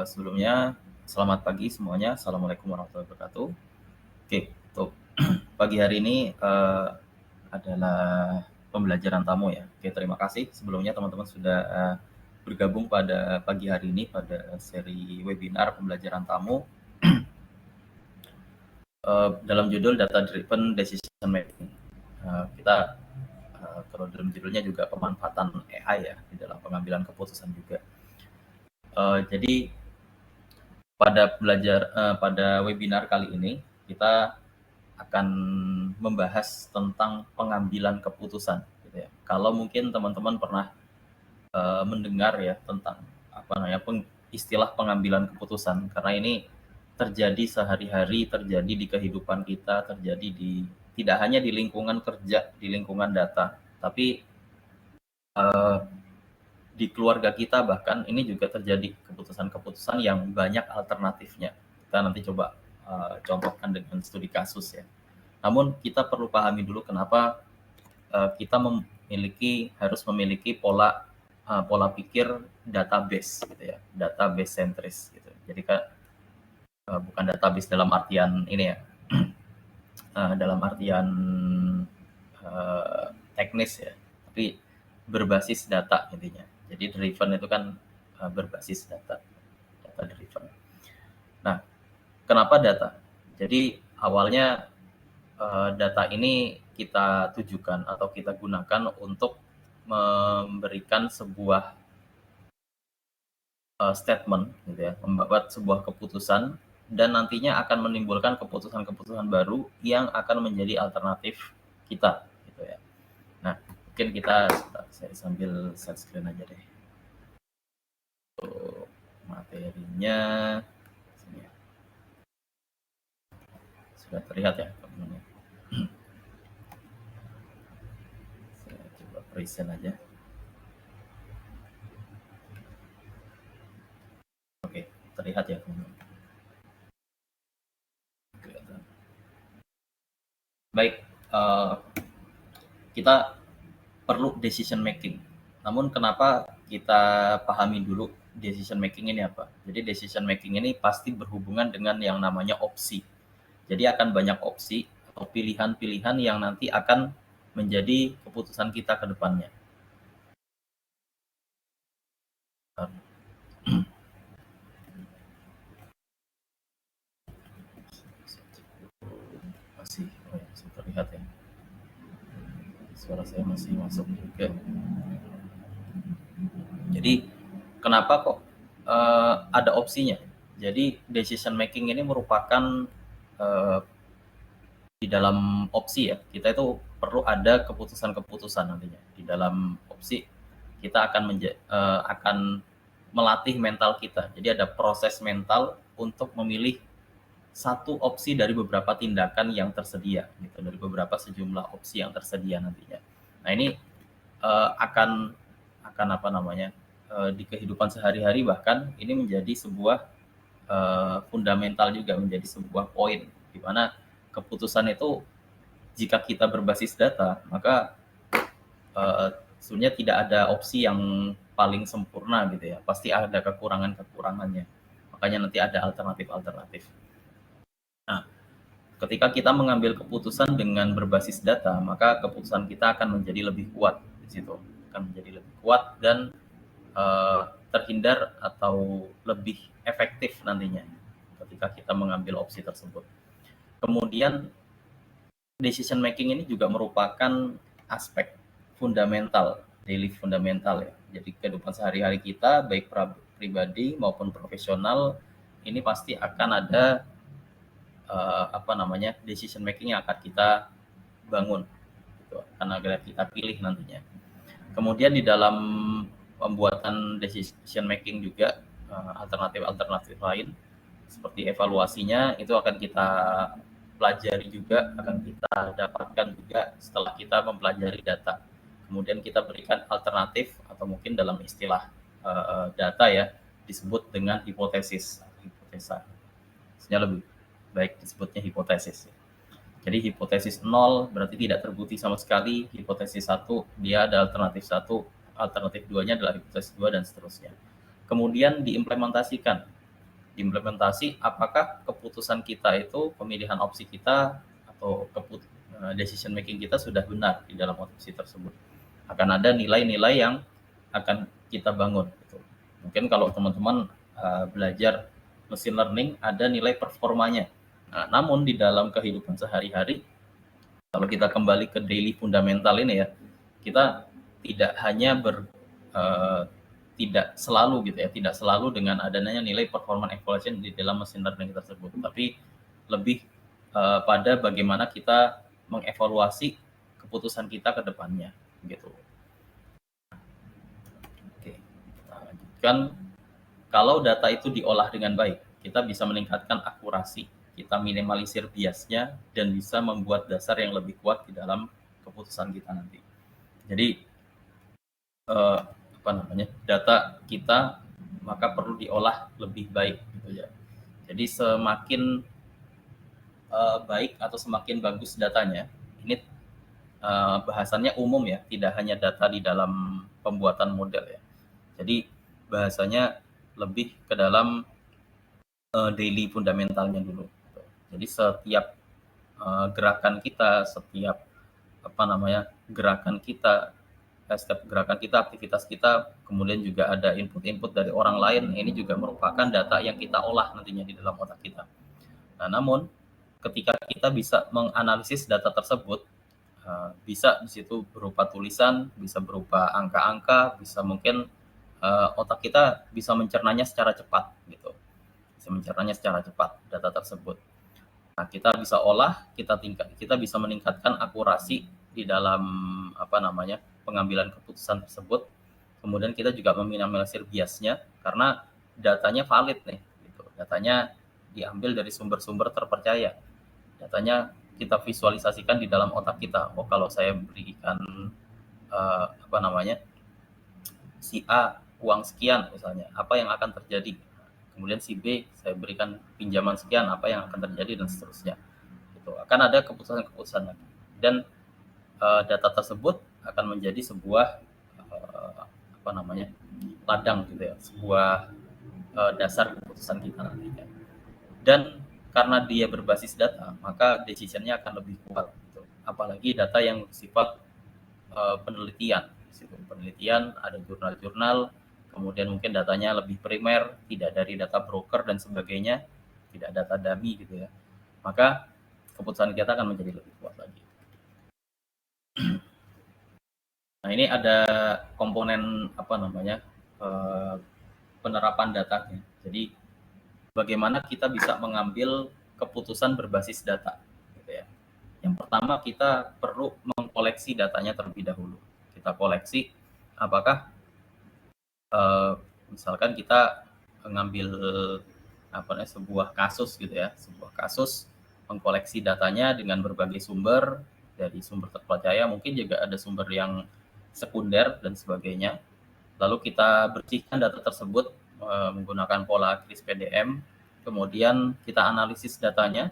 Sebelumnya selamat pagi semuanya. Assalamualaikum warahmatullahi wabarakatuh. Oke, untuk pagi hari ini adalah pembelajaran tamu ya. Oke, terima kasih sebelumnya teman-teman sudah bergabung pada pagi hari ini pada seri webinar pembelajaran tamu dalam judul Data Driven Decision Making. Kita kalau dalam judulnya juga pemanfaatan AI ya di dalam pengambilan keputusan juga. Jadi pada webinar kali ini kita akan membahas tentang pengambilan keputusan gitu ya. Kalau mungkin teman-teman pernah mendengar ya tentang istilah pengambilan keputusan, karena ini terjadi sehari-hari, terjadi di kehidupan kita, terjadi tidak hanya di lingkungan kerja, di lingkungan data, tapi di keluarga kita bahkan ini juga terjadi keputusan-keputusan yang banyak alternatifnya. Kita nanti coba contohkan dengan studi kasus ya. Namun kita perlu pahami dulu kenapa kita harus memiliki pola pikir database gitu ya, database sentris gitu. Jadi bukan database dalam artian ini ya, dalam artian teknis ya, tapi berbasis data intinya. Jadi driven itu kan berbasis data driven. Nah, kenapa data? Jadi awalnya data ini kita tujukan atau kita gunakan untuk memberikan sebuah statement gitu ya, membuat sebuah keputusan dan nantinya akan menimbulkan keputusan-keputusan baru yang akan menjadi alternatif kita gitu ya. Nah, mungkin saya sambil share screen aja deh. Untuk materinya sini ya. Sudah terlihat ya teman-teman. Saya coba present aja. Oke, terlihat ya teman-teman. Baik, kita perlu decision making. Namun kenapa kita pahami dulu decision making ini apa? Jadi decision making ini pasti berhubungan dengan yang namanya opsi. Jadi akan banyak opsi atau pilihan-pilihan yang nanti akan menjadi keputusan kita ke depannya. Masih terlihat ya. Suara saya masih masuk juga. Jadi kenapa kok ada opsinya? Jadi decision making ini merupakan di dalam opsi ya, kita itu perlu ada keputusan-keputusan nantinya. Di dalam opsi kita akan melatih mental kita. Jadi ada proses mental untuk memilih satu opsi dari beberapa tindakan yang tersedia gitu, dari beberapa sejumlah opsi yang tersedia nantinya. Nah, ini akan di kehidupan sehari-hari bahkan ini menjadi sebuah fundamental juga, menjadi sebuah poin di mana keputusan itu jika kita berbasis data maka sebenarnya tidak ada opsi yang paling sempurna gitu ya, pasti ada kekurangannya, makanya nanti ada alternatif. Nah, ketika kita mengambil keputusan dengan berbasis data, maka keputusan kita akan menjadi lebih kuat di situ, akan menjadi lebih kuat dan terhindar atau lebih efektif nantinya ketika kita mengambil opsi tersebut. Kemudian decision making ini juga merupakan aspek fundamental, daily fundamental ya. Jadi kehidupan sehari-hari kita baik pribadi maupun profesional ini pasti akan ada decision making yang akan kita bangun gitu, akan agar kita pilih nantinya. Kemudian di dalam pembuatan decision making juga alternatif lain seperti evaluasinya itu akan kita pelajari juga, akan kita dapatkan juga setelah kita mempelajari data. Kemudian kita berikan alternatif atau mungkin dalam istilah data ya disebut dengan hipotesa. Sebenarnya lebih baik disebutnya hipotesis. Jadi hipotesis 0 berarti tidak terbukti sama sekali, hipotesis 1 dia ada alternatif 1, alternatif 2-nya adalah hipotesis 2 dan seterusnya. kemudian diimplementasikan. Diimplementasi apakah keputusan kita itu, pemilihan opsi kita atau decision making kita sudah benar di dalam opsi tersebut. Akan ada nilai-nilai yang akan kita bangun gitu. Mungkin kalau teman-teman belajar machine learning ada nilai performanya. Nah, namun di dalam kehidupan sehari-hari, kalau kita kembali ke daily fundamental ini ya, kita tidak hanya tidak selalu gitu ya, tidak selalu dengan adanya nilai performance evaluation di dalam machine learning tersebut, tapi lebih pada bagaimana kita mengevaluasi keputusan kita ke depannya gitu. Oke, kita lanjutkan. Kalau data itu diolah dengan baik, kita bisa meningkatkan akurasi, kita minimalisir biasnya, dan bisa membuat dasar yang lebih kuat di dalam keputusan kita nanti. Jadi data kita maka perlu diolah lebih baik gitu ya. Jadi semakin baik atau semakin bagus datanya, ini bahasannya umum ya, tidak hanya data di dalam pembuatan model ya. Jadi bahasanya lebih ke dalam daily fundamentalnya dulu. Jadi setiap gerakan kita, setiap aktivitas kita, kemudian juga ada input-input dari orang lain, ini juga merupakan data yang kita olah nantinya di dalam otak kita. Nah, namun ketika kita bisa menganalisis data tersebut, bisa di situ berupa tulisan, bisa berupa angka-angka, bisa mungkin otak kita bisa mencernanya secara cepat gitu. Bisa mencernanya secara cepat data tersebut. Nah, kita bisa olah, kita bisa meningkatkan akurasi di dalam pengambilan keputusan tersebut. Kemudian kita juga meminimalisir biasnya karena datanya valid nih gitu. Datanya diambil dari sumber-sumber terpercaya. Datanya kita visualisasikan di dalam otak kita. Oh, kalau saya berikan si A uang sekian misalnya, apa yang akan terjadi? Kemudian si B saya berikan pinjaman sekian, apa yang akan terjadi, dan seterusnya. Gitu. Akan ada keputusan-keputusan lagi. Dan data tersebut akan menjadi sebuah ladang gitu ya, sebuah dasar keputusan kita nantinya. Dan karena dia berbasis data, maka decision-nya akan lebih kuat gitu. Apalagi data yang bersifat penelitian. Penelitian, ada jurnal-jurnal, kemudian mungkin datanya lebih primer, tidak dari data broker dan sebagainya, tidak data dummy gitu ya. Maka keputusan kita akan menjadi lebih kuat lagi. Nah, ini ada komponen penerapan datanya. Jadi bagaimana kita bisa mengambil keputusan berbasis data gitu ya. Yang pertama, kita perlu mengkoleksi datanya terlebih dahulu. Kita koleksi apakah misalkan kita mengambil sebuah kasus gitu ya, sebuah kasus, mengkoleksi datanya dengan berbagai sumber, dari sumber terpercaya, mungkin juga ada sumber yang sekunder dan sebagainya. Lalu kita bersihkan data tersebut menggunakan pola kris PDM, kemudian kita analisis datanya,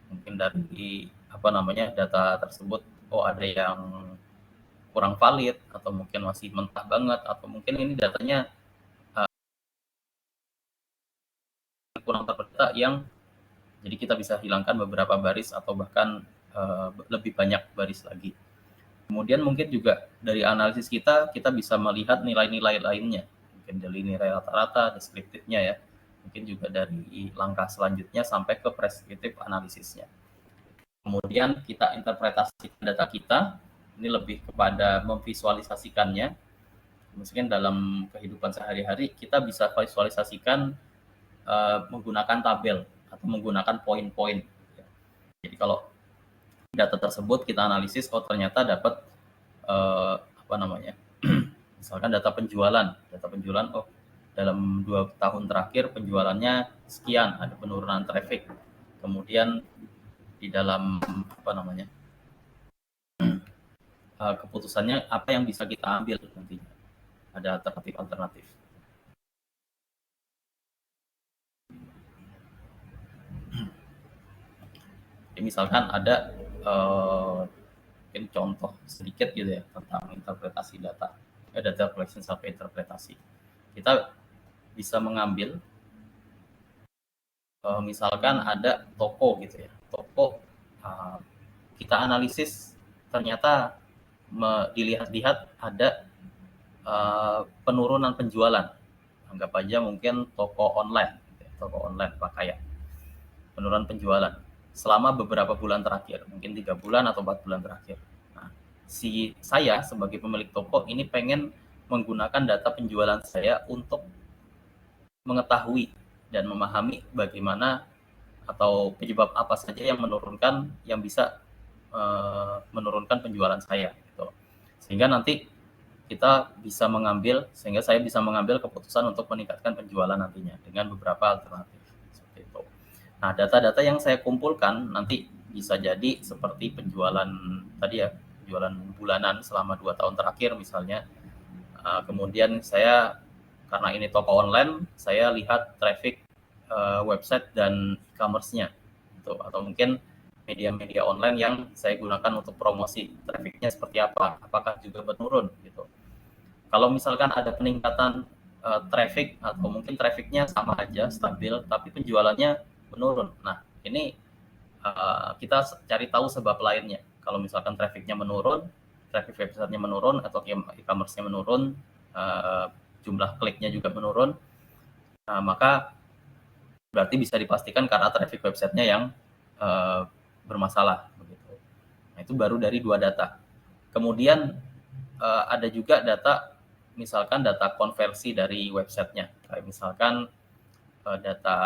mungkin dari data tersebut, oh ada yang kurang valid, atau mungkin masih mentah banget, atau mungkin ini datanya kurang terpercaya, yang jadi kita bisa hilangkan beberapa baris atau bahkan lebih banyak baris lagi. Kemudian mungkin juga dari analisis kita bisa melihat nilai-nilai lainnya, mungkin dari nilai rata-rata, deskriptifnya ya, mungkin juga dari langkah selanjutnya sampai ke preskriptif analisisnya. Kemudian kita interpretasikan data kita, ini lebih kepada memvisualisasikannya. Mungkin dalam kehidupan sehari-hari kita bisa visualisasikan menggunakan tabel atau menggunakan poin-poin. Jadi kalau data tersebut kita analisis, oh ternyata dapat misalkan data penjualan, oh dalam 2 tahun terakhir penjualannya sekian, ada penurunan traffic. Kemudian di dalam keputusannya apa yang bisa kita ambil nantinya, ada alternatif. Jadi misalkan ada mungkin contoh sedikit gitu ya tentang interpretasi data collection sampai interpretasi. Kita bisa mengambil, misalkan ada toko gitu ya, toko, kita analisis ternyata dilihat-lihat ada penurunan penjualan. Anggap aja mungkin toko online, gitu ya, toko online pakaian. Penurunan penjualan selama beberapa bulan terakhir, mungkin 3 bulan atau 4 bulan terakhir. Nah, saya sebagai pemilik toko ini pengen menggunakan data penjualan saya untuk mengetahui dan memahami bagaimana atau penyebab apa saja yang bisa menurunkan penjualan saya gitu. Sehingga saya bisa mengambil keputusan untuk meningkatkan penjualan nantinya dengan beberapa alternatif seperti itu. Nah, data-data yang saya kumpulkan nanti bisa jadi seperti penjualan tadi ya, penjualan bulanan selama 2 tahun terakhir misalnya. Kemudian karena ini toko online, saya lihat traffic website dan e-commerce-nya gitu, atau mungkin media-media online yang saya gunakan untuk promosi, traffic-nya seperti apa, apakah juga menurun gitu. Kalau misalkan ada peningkatan traffic atau mungkin traffic-nya sama aja stabil tapi penjualannya menurun. Nah, ini kita cari tahu sebab lainnya. Kalau misalkan traffic-nya menurun, traffic website-nya menurun atau e-commerce-nya menurun, jumlah kliknya juga menurun, maka berarti bisa dipastikan karena traffic website-nya yang bermasalah begitu. Nah, itu baru dari 2 data. Kemudian ada juga data, misalkan data konversi dari websitenya. Kayak misalkan data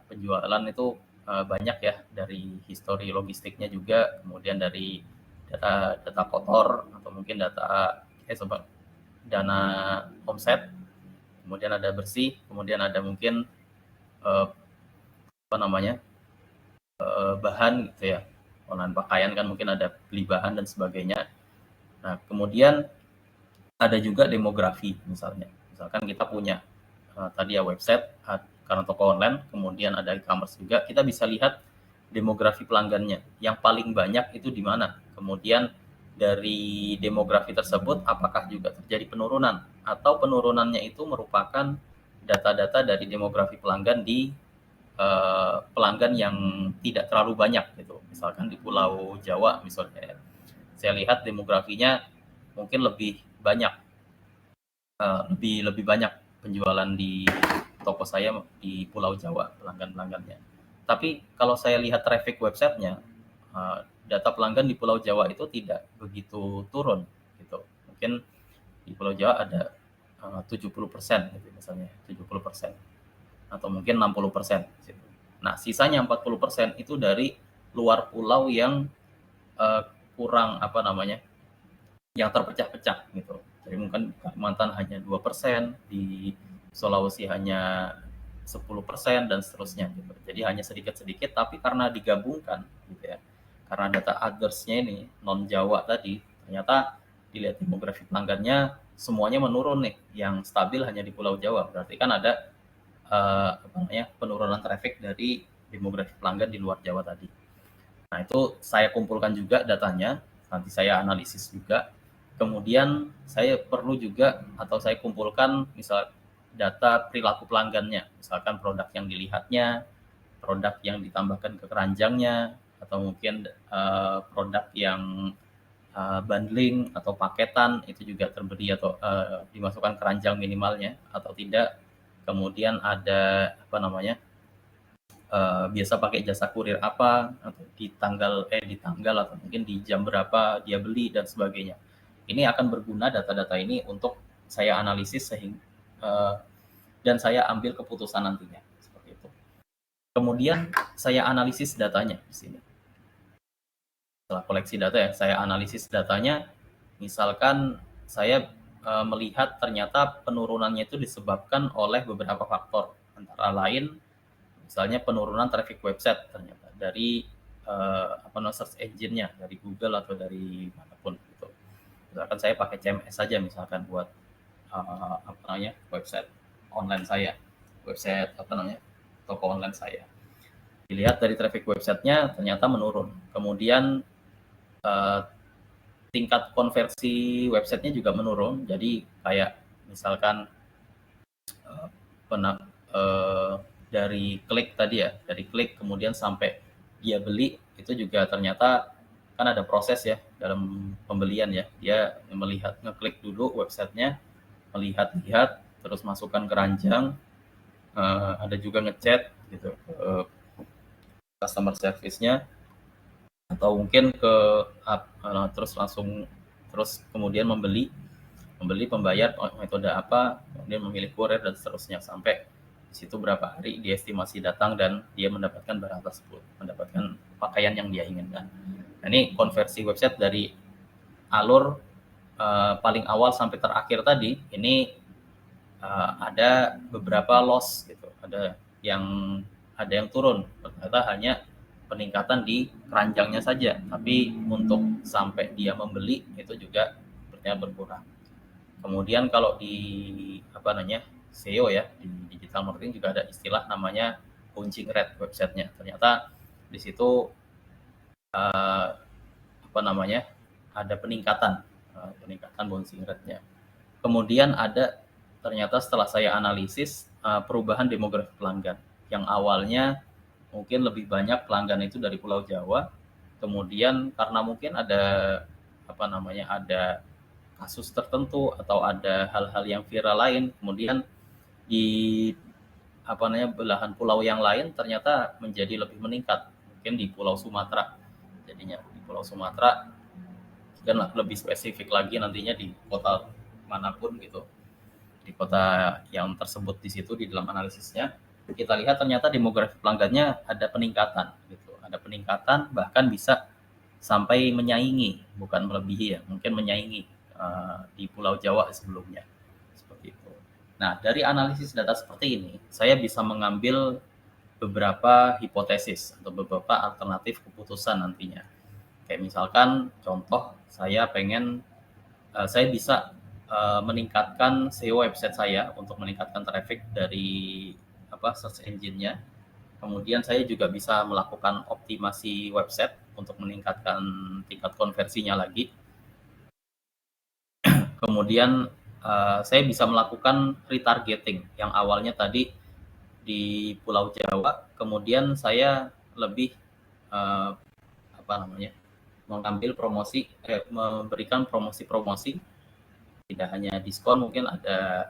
penjualan itu banyak ya, dari histori logistiknya juga, kemudian dari data kotor atau mungkin dana omset, kemudian ada bersih, kemudian ada mungkin bahan gitu ya, online pakaian kan mungkin ada beli bahan dan sebagainya. Nah, kemudian ada juga demografi misalkan kita punya tadi ya website karena toko online, kemudian ada e-commerce juga, kita bisa lihat demografi pelanggannya yang paling banyak itu di mana, kemudian dari demografi tersebut apakah juga terjadi penurunan atau penurunannya itu merupakan data-data dari demografi pelanggan di pelanggan yang tidak terlalu banyak gitu, misalkan di Pulau Jawa misalnya, saya lihat demografinya mungkin lebih banyak, lebih banyak penjualan di toko saya di Pulau Jawa pelanggan-pelanggannya. Tapi kalau saya lihat traffic websitenya, data pelanggan di Pulau Jawa itu tidak begitu turun gitu. Mungkin di Pulau Jawa ada 70% gitu misalnya, 70% atau mungkin 60% gitu. Nah, sisanya 40% itu dari luar pulau yang kurang yang terpecah-pecah gitu. Jadi mungkin Kalimantan hanya 2%, di Sulawesi hanya 10% dan seterusnya gitu. Jadi hanya sedikit-sedikit, tapi karena digabungkan gitu ya, karena data others-nya ini non Jawa tadi, ternyata dilihat demografi pelanggannya semuanya menurun nih, yang stabil hanya di Pulau Jawa. Berarti kan ada penurunan traffic dari demografi pelanggan di luar Jawa tadi. Nah, itu saya kumpulkan juga datanya, nanti saya analisis juga. Kemudian saya perlu juga atau saya kumpulkan misal data perilaku pelanggannya, misalkan produk yang dilihatnya, produk yang ditambahkan ke keranjangnya, atau mungkin produk yang bundling atau paketan itu juga terbeli atau dimasukkan keranjang minimalnya atau tidak. Kemudian ada biasa pakai jasa kurir apa, atau di tanggal atau mungkin di jam berapa dia beli dan sebagainya. Ini akan berguna data-data ini untuk saya analisis dan saya ambil keputusan nantinya seperti itu. Kemudian saya analisis datanya di sini. Setelah koleksi data ya, saya analisis datanya. Misalkan saya melihat ternyata penurunannya itu disebabkan oleh beberapa faktor, antara lain misalnya penurunan traffic website ternyata dari search engine-nya, dari Google atau dari manapun gitu. Misalkan saya pakai CMS saja misalkan buat website online saya, toko online saya. Dilihat dari traffic website-nya ternyata menurun. Kemudian tingkat konversi websitenya juga menurun. Jadi kayak misalkan dari klik tadi ya, dari klik kemudian sampai dia beli itu juga ternyata kan ada proses ya dalam pembelian ya. Dia melihat, ngeklik dulu websitenya, melihat-lihat, terus masukkan keranjang, ada juga ngechat gitu ke customer service-nya, atau mungkin ke terus kemudian membeli pembayar metode apa, kemudian memilih kurir dan seterusnya sampai di situ berapa hari dia estimasi datang dan dia mendapatkan barang tersebut, mendapatkan pakaian yang dia inginkan. Nah, ini konversi website dari alur paling awal sampai terakhir tadi, ini ada beberapa loss gitu, ada yang turun, ternyata hanya peningkatan di keranjangnya saja, tapi untuk sampai dia membeli itu juga ternyata berkurang. Kemudian kalau di SEO ya, di digital marketing juga ada istilah namanya bouncing rate websitenya. Ternyata di situ ada peningkatan bouncing rate-nya. Kemudian ada ternyata setelah saya analisis perubahan demografi pelanggan yang awalnya mungkin lebih banyak pelanggan itu dari Pulau Jawa, kemudian karena mungkin ada ada kasus tertentu atau ada hal-hal yang viral lain, kemudian di belahan pulau yang lain ternyata menjadi lebih meningkat, mungkin di Pulau Sumatera. Jadinya di Pulau Sumatera dan lebih spesifik lagi nantinya di kota manapun gitu, di kota yang tersebut di situ di dalam analisisnya kita lihat ternyata demografi pelanggannya ada peningkatan gitu, ada peningkatan bahkan bisa sampai menyaingi, bukan melebihi ya, mungkin menyaingi di Pulau Jawa sebelumnya, seperti itu. Nah, dari analisis data seperti ini, saya bisa mengambil beberapa hipotesis atau beberapa alternatif keputusan nantinya. Kayak misalkan contoh, saya bisa meningkatkan SEO website saya untuk meningkatkan traffic dari search engine-nya. Kemudian saya juga bisa melakukan optimasi website untuk meningkatkan tingkat konversinya lagi. Kemudian saya bisa melakukan retargeting yang awalnya tadi di Pulau Jawa, kemudian saya lebih mengambil memberikan promosi-promosi, tidak hanya diskon, mungkin ada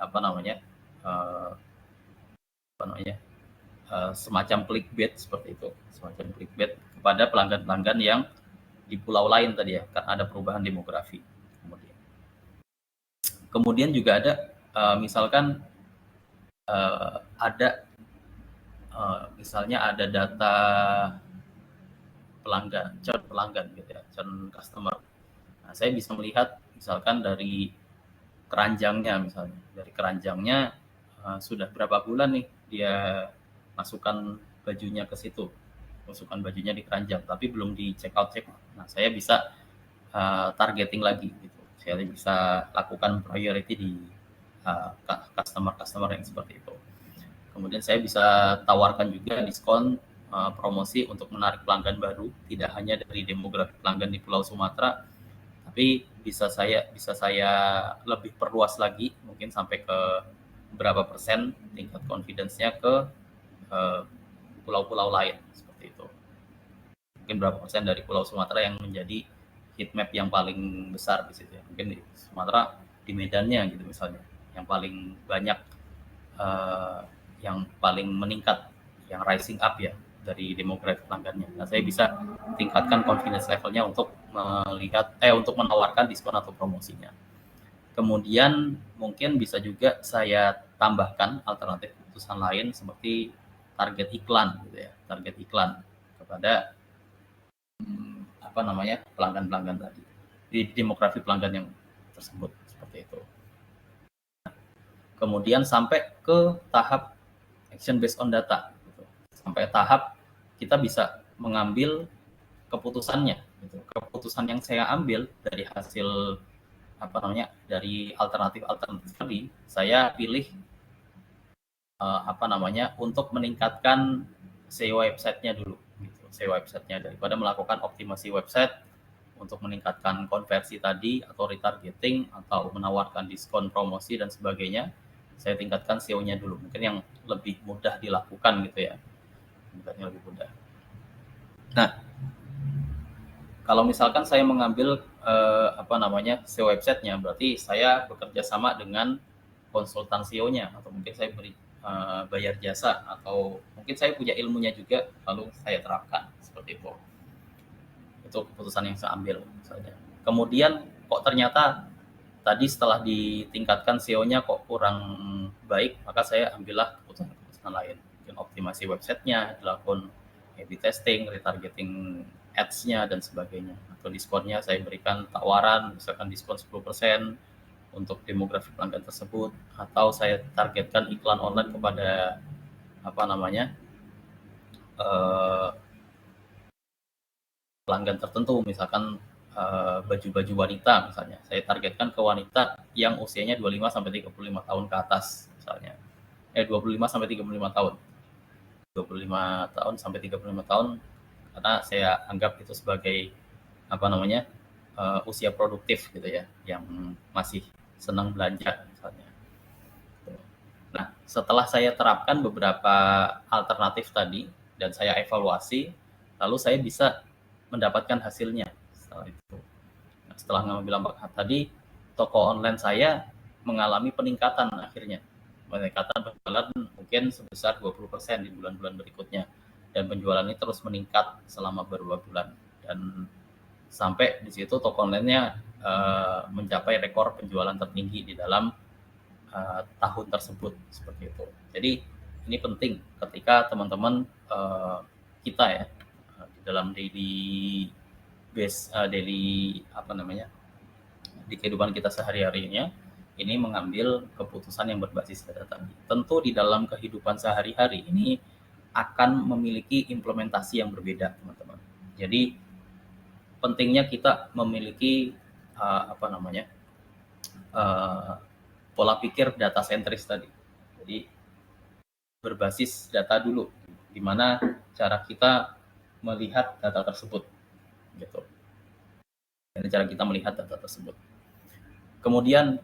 semacam clickbait seperti itu, semacam clickbait kepada pelanggan-pelanggan yang di pulau lain tadi ya, karena ada perubahan demografi. Kemudian juga ada misalkan misalnya ada data pelanggan gitu ya, churn customer. Nah, saya bisa melihat misalkan dari keranjangnya sudah berapa bulan nih dia masukkan bajunya ke situ, masukkan bajunya di keranjang, tapi belum di check out. Nah, saya bisa targeting lagi gitu. Saya bisa lakukan priority di customer yang seperti itu. Kemudian saya bisa tawarkan juga diskon promosi untuk menarik pelanggan baru, tidak hanya dari demografi pelanggan di Pulau Sumatera, tapi bisa saya lebih perluas lagi, mungkin sampai ke berapa persen tingkat confidence-nya ke pulau-pulau lain seperti itu. Mungkin berapa persen dari Pulau Sumatera yang menjadi heat map yang paling besar di situ ya. Mungkin di Sumatera, di Medannya gitu misalnya, yang paling banyak yang paling meningkat, yang rising up ya dari demografi pelanggannya. Nah, saya bisa tingkatkan confidence levelnya untuk untuk menawarkan diskon atau promosinya. Kemudian mungkin bisa juga saya tambahkan alternatif keputusan lain seperti target iklan gitu ya, target iklan kepada pelanggan-pelanggan tadi di demografi pelanggan yang tersebut seperti itu. Kemudian sampai ke tahap action based on data gitu. Sampai tahap kita bisa mengambil keputusannya gitu. Keputusan yang saya ambil dari hasil dari alternatif tadi, saya pilih untuk meningkatkan SEO website-nya dulu gitu. SEO website-nya daripada melakukan optimasi website untuk meningkatkan konversi tadi atau retargeting atau menawarkan diskon promosi dan sebagainya. saya tingkatkan SEO-nya dulu. Mungkin yang lebih mudah dilakukan gitu ya. Yang lebih mudah. Nah, kalau misalkan saya mengambil SEO websitenya, berarti saya bekerja sama dengan konsultan SEO-nya, atau mungkin saya bayar jasa, atau mungkin saya punya ilmunya juga, lalu saya terapkan seperti itu. Itu keputusan yang saya ambil misalnya. Kemudian kok ternyata tadi setelah ditingkatkan SEO-nya kok kurang baik, maka saya ambillah keputusan lain. Mungkin optimasi websitenya, dilakukan A/B testing, retargeting ads-nya dan sebagainya. Atau diskonnya saya berikan tawaran, misalkan diskon 10% untuk demografi pelanggan tersebut, atau saya targetkan iklan online kepada pelanggan tertentu, misalkan baju-baju wanita misalnya. Saya targetkan ke wanita yang usianya 25 sampai 35 tahun ke atas misalnya. 25 sampai 35 tahun. 25 tahun sampai 35 tahun karena saya anggap itu sebagai usia produktif gitu ya, yang masih senang belanja misalnya. Nah, setelah saya terapkan beberapa alternatif tadi dan saya evaluasi, lalu saya bisa mendapatkan hasilnya setelah itu. Nah, setelah mengambil langkah tadi, toko online saya mengalami peningkatan akhirnya. Peningkatan penjualan mungkin sebesar 20% di bulan-bulan berikutnya. Dan penjualan ini terus meningkat selama beberapa bulan. Dan sampai di situ toko online-nya mencapai rekor penjualan tertinggi di dalam tahun tersebut seperti itu. Jadi ini penting ketika teman-teman kita ya di dalam daily di kehidupan kita sehari-harinya ini mengambil keputusan yang berbasis data tadi. Tentu di dalam kehidupan sehari-hari ini akan memiliki implementasi yang berbeda, teman-teman. Jadi pentingnya kita memiliki pola pikir data sentris tadi. Jadi berbasis data dulu, gimana cara kita melihat data tersebut, gitu. Dan cara kita melihat data tersebut. Kemudian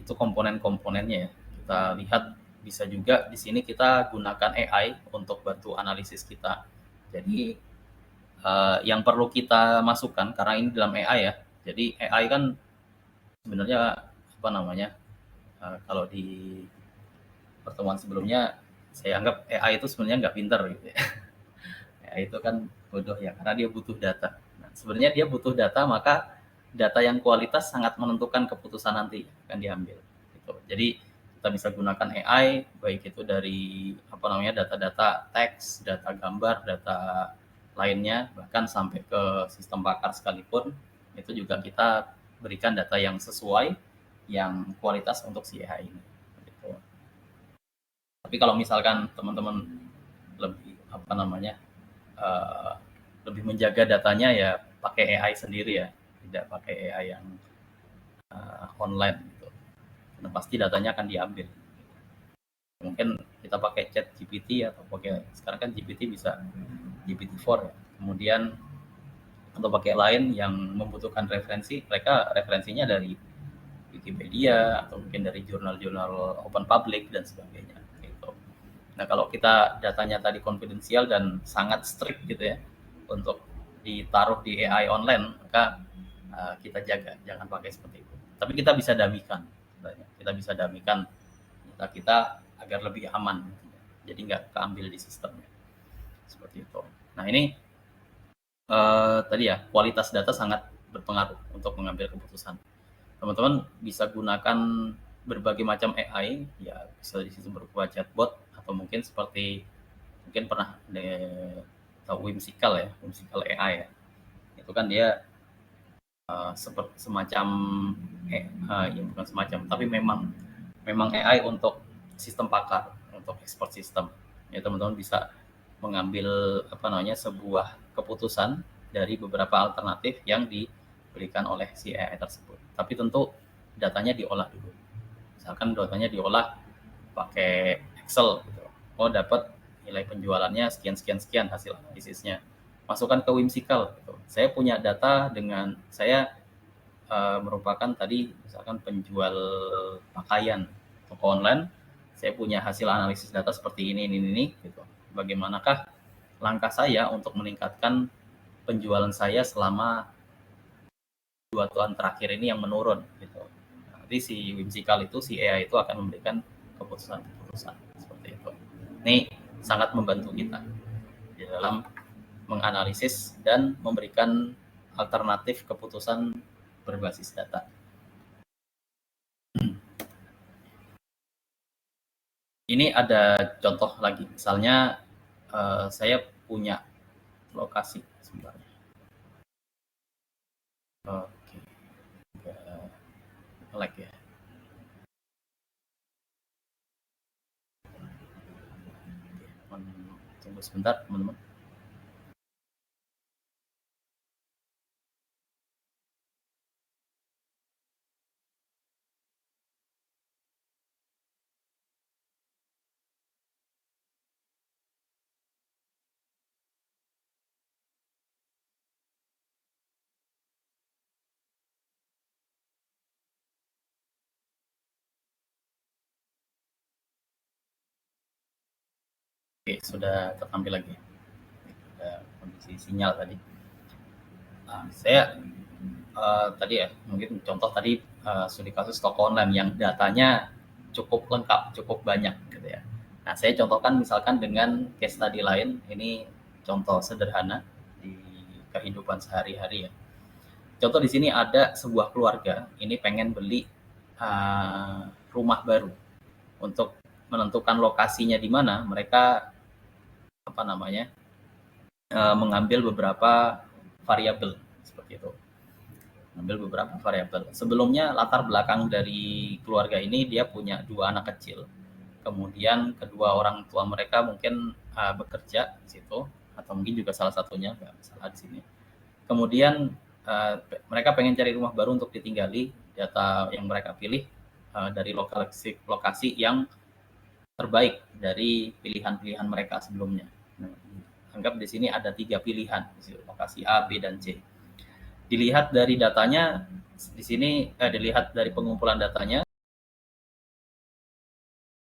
itu komponen-komponennya ya. Kita lihat bisa juga di sini kita gunakan AI untuk bantu analisis kita. Jadi yang perlu kita masukkan karena ini dalam AI ya. Jadi AI kan sebenarnya kalau di pertemuan sebelumnya saya anggap AI itu sebenarnya nggak pintar gitu ya. AI itu kan bodoh ya karena dia butuh data. Nah, sebenarnya dia butuh data, maka data yang kualitas sangat menentukan keputusan nanti akan diambil. Gitu. Jadi kita bisa gunakan AI baik itu dari data-data teks, data gambar, data lainnya, bahkan sampai ke sistem pakar sekalipun itu juga kita berikan data yang sesuai, yang kualitas untuk si AI ini. Gitu. Tapi kalau misalkan teman-teman lebih lebih menjaga datanya ya pakai AI sendiri ya, tidak pakai AI yang online gitu. Dan pasti datanya akan diambil. Mungkin kita pakai chat GPT atau sekarang kan GPT bisa GPT-4 ya. Kemudian atau pakai lain yang membutuhkan referensi, mereka referensinya dari Wikipedia atau mungkin dari jurnal-jurnal open public dan sebagainya gitu. Nah, kalau kita datanya tadi konfidensial dan sangat strict gitu ya untuk ditaruh di AI online, maka kita jaga jangan pakai seperti itu. Tapi kita bisa damikan, kita bisa damikan data kita agar lebih aman, jadi nggak keambil di sistemnya seperti itu. Nah ini tadi ya kualitas data sangat berpengaruh untuk mengambil keputusan. Teman-teman bisa gunakan berbagai macam AI, ya bisa di situ berupa chatbot atau mungkin seperti mungkin pernah tahu Whimsical AI ya. Itu kan dia seperti semacam ya bukan semacam, tapi memang AI untuk sistem pakar, untuk expert system. Ya teman-teman bisa mengambil sebuah keputusan dari beberapa alternatif yang diberikan oleh si AI tersebut. Tapi tentu datanya diolah dulu. Misalkan datanya diolah pakai Excel gitu. Oh, dapat nilai penjualannya sekian hasil analisisnya. Masukkan ke Whimsical gitu. Saya punya data dengan saya merupakan tadi misalkan penjual pakaian atau toko online, saya punya hasil analisis data seperti ini gitu. Bagaimanakah langkah saya untuk meningkatkan penjualan saya selama 2 tahun terakhir ini yang menurun gitu. Nanti si whimsical itu, si AI itu akan memberikan keputusan-keputusan seperti itu. Ini sangat membantu kita di dalam menganalisis dan memberikan alternatif keputusan berbasis data. Ini ada contoh lagi, misalnya saya punya lokasi sebenarnya. Oke, lag ya. Tunggu sebentar teman-teman. Oke, sudah tertampil lagi. Ada kondisi sinyal tadi. Nah, saya tadi ya, mungkin contoh tadi studi kasus toko online yang datanya cukup lengkap, cukup banyak gitu ya. Nah, saya contohkan misalkan dengan case study lain, ini contoh sederhana di kehidupan sehari-hari ya. Contoh di sini ada sebuah keluarga, ini pengen beli rumah baru. Untuk menentukan lokasinya di mana, mereka mengambil beberapa variabel seperti itu. Mengambil beberapa variabel. Sebelumnya latar belakang dari keluarga ini dia punya 2 anak kecil. Kemudian kedua orang tua mereka mungkin bekerja di situ atau mungkin juga salah satunya, nggak masalah di sini. Kemudian mereka pengen cari rumah baru untuk ditinggali. Data yang mereka pilih dari lokasi yang terbaik dari pilihan-pilihan mereka sebelumnya. Nah, anggap di sini ada 3 pilihan, lokasi A, B, dan C. Dilihat dari datanya di sini, dilihat dari pengumpulan datanya,